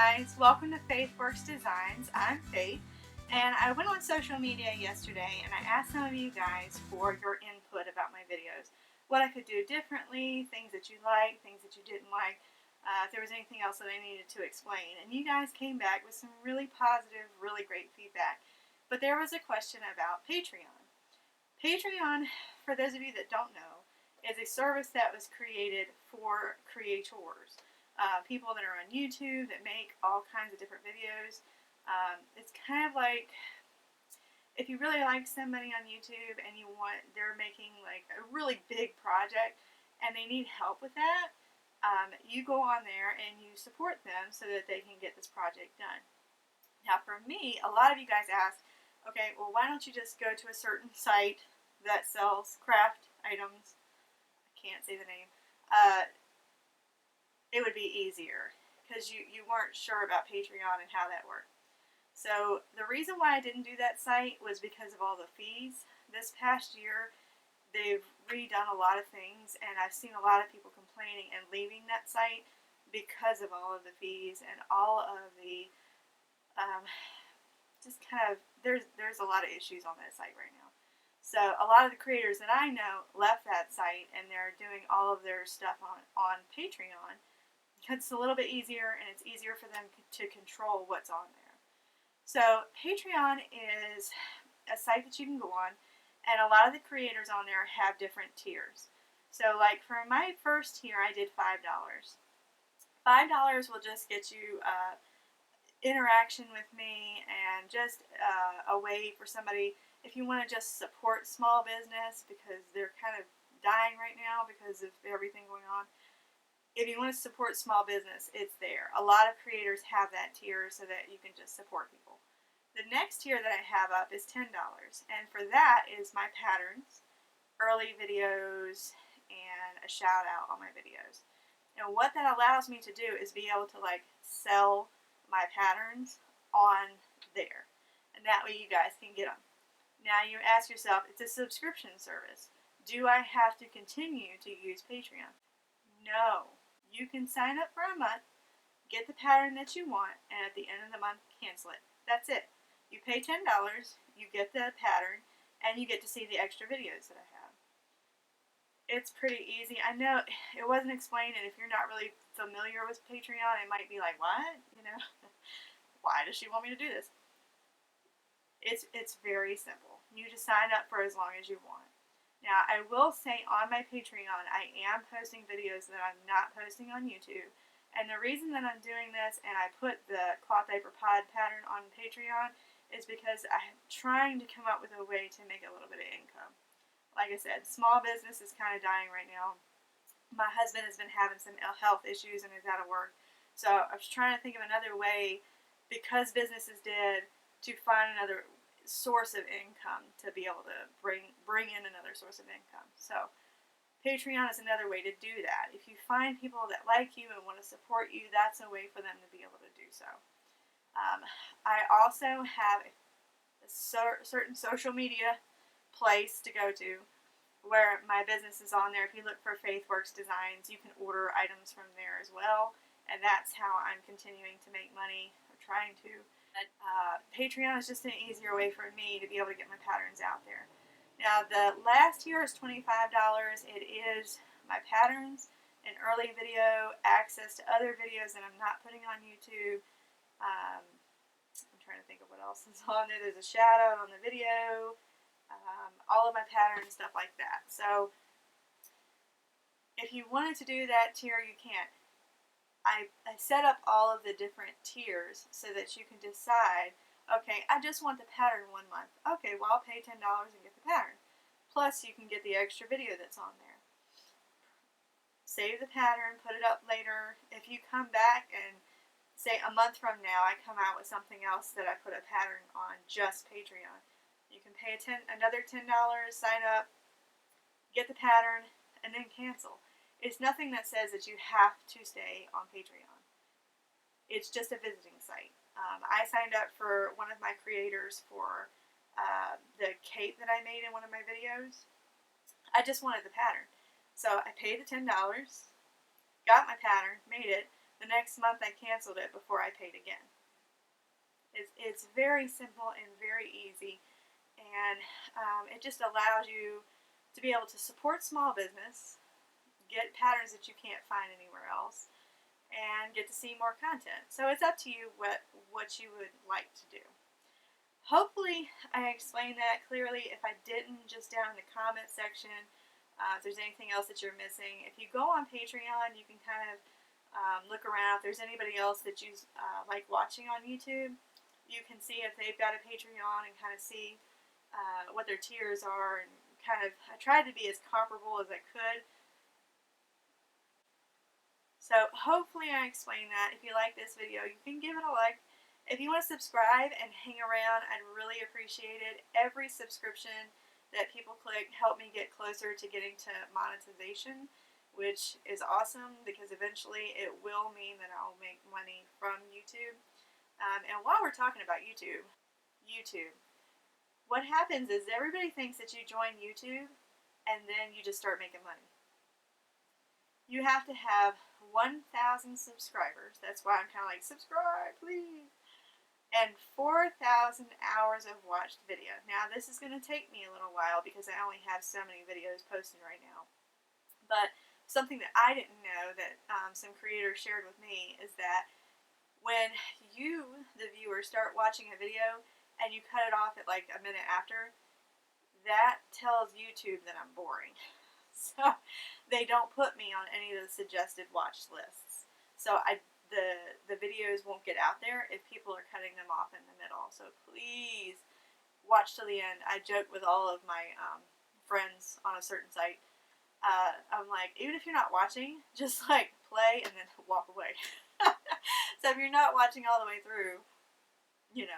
guys, welcome to Faith Works Designs. I'm Faith, and I went on social media yesterday and I asked some of you guys for your input about my videos. What I could do differently, things that you liked, things that you didn't like, if there was anything else that I needed to explain. And you guys came back with some really positive, really great feedback. But there was a question about Patreon. Patreon, for those of you that don't know, is a service that was created for creators. People that are on YouTube that make all kinds of different videos. It's kind of like if you really like somebody on YouTube and they're making like a really big project and they need help with that, you go on there and you support them so that they can get this project done. Now for me, a lot of you guys asked, okay, well why don't you just go to a certain site that sells craft items, I can't say the name, it would be easier because you weren't sure about Patreon and how that worked. So the reason why I didn't do that site was because of all the fees. This past year, they've redone a lot of things, and I've seen a lot of people complaining and leaving that site because of all of the fees and all of the there's a lot of issues on that site right now. So a lot of the creators that I know left that site and they're doing all of their stuff on Patreon. It's a little bit easier and it's easier for them to control what's on there. So Patreon is a site that you can go on, and a lot of the creators on there have different tiers. So like for my first tier I did $5. $5 will just get you interaction with me and just a way for somebody, if you want to just support small business because they're kind of dying right now because of everything going on. If you want to support small business, it's there. A lot of creators have that tier so that you can just support people. The next tier that I have up is $10, and for that is my patterns, early videos, and a shout out on my videos. And what that allows me to do is be able to like sell my patterns on there, and that way you guys can get them. Now you ask yourself, it's a subscription service. Do I have to continue to use Patreon? No. You can sign up for a month, get the pattern that you want, and at the end of the month, cancel it. That's it. You pay $10, you get the pattern, and you get to see the extra videos that I have. It's pretty easy. I know it wasn't explained, and if you're not really familiar with Patreon, it might be like, what? You know, why does she want me to do this? It's very simple. You just sign up for as long as you want. Now, I will say on my Patreon, I am posting videos that I'm not posting on YouTube. And the reason that I'm doing this, and I put the cloth paper pod pattern on Patreon, is because I'm trying to come up with a way to make a little bit of income. Like I said, small business is kind of dying right now. My husband has been having some health issues and is out of work. So I was trying to think of another way, because business is dead, to find another source of income to be able to bring in another source of income. So Patreon is another way to do that. If you find people that like you and want to support you, that's a way for them to be able to do so. I also have a certain social media place to go to where my business is on there. If you look for Faith Works Designs, you can order items from there as well, and that's how I'm continuing to make money, or trying to. Patreon is just an easier way for me to be able to get my patterns out there. Now, the last tier is $25. It is my patterns, an early video, access to other videos that I'm not putting on YouTube. I'm trying to think of what else is on there. There's a shout out on the video, all of my patterns, stuff like that. So, if you wanted to do that tier, you can. I set up all of the different tiers so that you can decide, okay, I just want the pattern 1 month. Okay, well, I'll pay $10 and get the pattern. Plus, you can get the extra video that's on there. Save the pattern, put it up later. If you come back and say a month from now, I come out with something else that I put a pattern on just Patreon, you can pay another $10, sign up, get the pattern, and then cancel. It's nothing that says that you have to stay on Patreon. It's just a visiting site. I signed up for one of my creators for the cape that I made in one of my videos. I just wanted the pattern. So I paid the $10, got my pattern, made it. The next month I canceled it before I paid again. It's very simple and very easy, and it just allows you to be able to support small business, get patterns that you can't find anywhere else, and get to see more content. So it's up to you what you would like to do. Hopefully I explained that clearly. If I didn't, just down in the comment section, if there's anything else that you're missing. If you go on Patreon, you can kind of look around. If there's anybody else that you like watching on YouTube, you can see if they've got a Patreon and kind of see what their tiers are, and kind of, I tried to be as comparable as I could. So hopefully I explained that. If you like this video, you can give it a like. If you want to subscribe and hang around, I'd really appreciate it. Every subscription that people click help me get closer to getting to monetization, which is awesome because eventually it will mean that I'll make money from YouTube. And while we're talking about YouTube, what happens is everybody thinks that you join YouTube and then you just start making money. You have to have 1,000 subscribers. That's why I'm kind of like, subscribe, please. And 4,000 hours of watched video. Now, this is going to take me a little while because I only have so many videos posted right now. But something that I didn't know that some creators shared with me is that when you, the viewer, start watching a video and you cut it off at like a minute after, that tells YouTube that I'm boring. So they don't put me on any of the suggested watch lists. So the videos won't get out there if people are cutting them off in the middle. So please watch till the end. I joke with all of my friends on a certain site. I'm like, even if you're not watching, just like play and then walk away. So if you're not watching all the way through,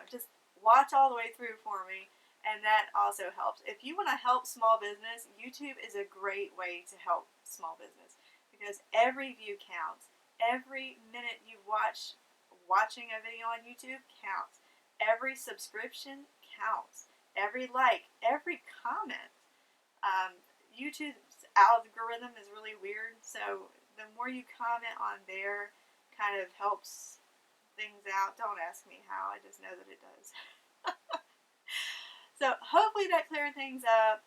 just watch all the way through for me, and that also helps. If you want to help small business, YouTube is a great way to help small business because every view counts. Every minute you watching a video on YouTube counts. Every subscription counts. Every like, every comment. YouTube's algorithm is really weird, so the more you comment on there, kind of helps things out. Don't ask me how, I just know that it does. So hopefully that cleared things up.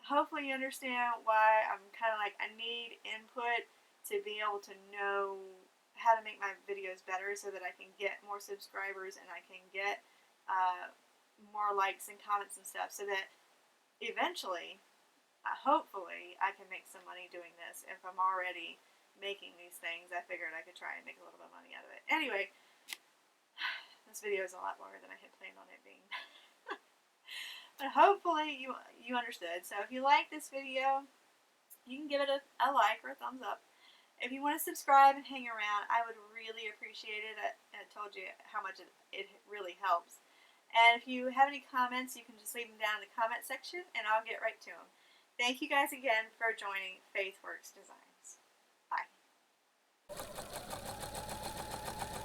Hopefully you understand why I'm kind of like, I need input to be able to know how to make my videos better so that I can get more subscribers and I can get more likes and comments and stuff, so that eventually, hopefully, I can make some money doing this. If I'm already making these things, I figured I could try and make a little bit of money out of it. Anyway, this video is a lot longer than I had planned on it being. But hopefully you understood. So if you like this video, you can give it a like or a thumbs up. If you want to subscribe and hang around, I would really appreciate it. I told you how much it really helps. And if you have any comments, you can just leave them down in the comment section, and I'll get right to them. Thank you guys again for joining FaithWorks Designs. Bye.